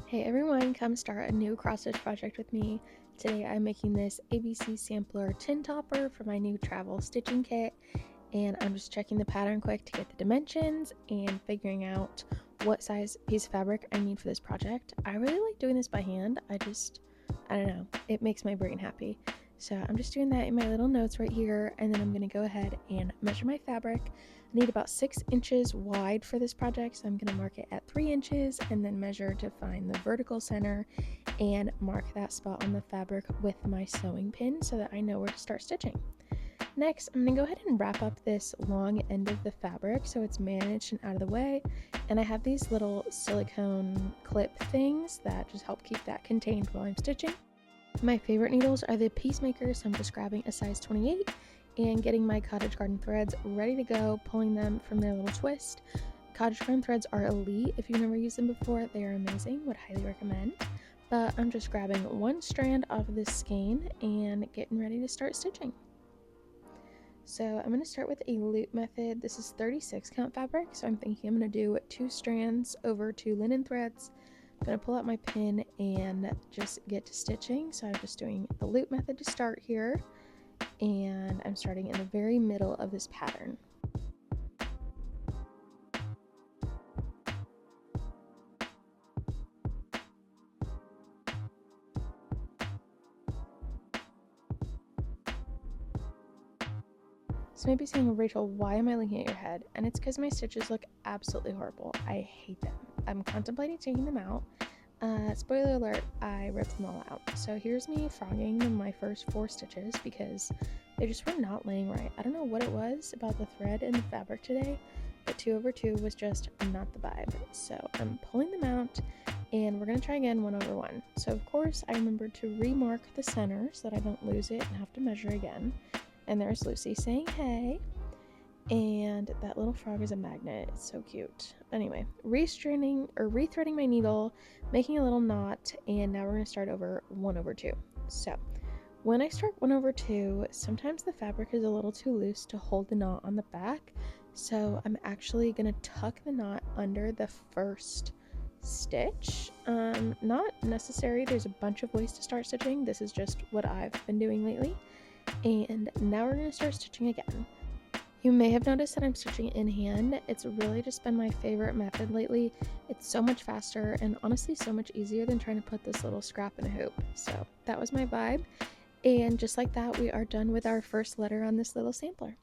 Hey everyone, come start a new cross stitch project with me. Today I'm making this ABC sampler tin topper for my new travel stitching kit, and I'm just checking the pattern quick to get the dimensions and figuring out what size piece of fabric I need for this project. I really like doing this by hand. I don't know, it makes my brain happy. So I'm just doing that in my little notes right here, and then I'm going to go ahead and measure my fabric. I need about 6 inches wide for this project, so I'm going to mark it at 3 inches and then measure to find the vertical center and mark that spot on the fabric with my sewing pin so that I know where to start stitching. Next, I'm going to go ahead and wrap up this long end of the fabric so it's managed and out of the way. And I have these little silicone clip things that just help keep that contained while I'm stitching. My favorite needles are the Peacemakers, so I'm just grabbing a size 28 and getting my Cottage Garden threads ready to go, pulling them from their little twist. Cottage Garden threads are elite. If you've never used them before, they are amazing, would highly recommend. But I'm just grabbing one strand off of this skein and getting ready to start stitching. So I'm going to start with a loop method. This is 36 count fabric, so I'm thinking I'm going to do 2 strands over 2 linen threads. I'm going to pull out my pin and just get to stitching. So I'm just doing the loop method to start here, and I'm starting in the very middle of this pattern. So maybe saying, Rachel, why am I looking at your head? And it's because my stitches look absolutely horrible. I hate them. I'm contemplating taking them out. Spoiler alert, I ripped them all out. So here's me frogging my first 4 stitches because they just were not laying right. I don't know what it was about the thread and the fabric today, but 2 over 2 was just not the vibe. So I'm pulling them out and we're going to try again 1 over 1. So of course I remembered to remark the center so that I don't lose it and have to measure again. And there's Lucy saying hey. And that little frog is a magnet. It's so cute. Anyway, rethreading my needle, making a little knot, and now we're going to start over 1 over 2. So when I start 1 over 2, sometimes the fabric is a little too loose to hold the knot on the back. So I'm actually going to tuck the knot under the first stitch. Not necessary. There's a bunch of ways to start stitching. This is just what I've been doing lately. And now we're going to start stitching again. You may have noticed that I'm stitching in hand. It's really just been my favorite method lately. It's so much faster and honestly so much easier than trying to put this little scrap in a hoop. So that was my vibe. And just like that, we are done with our first letter on this little sampler.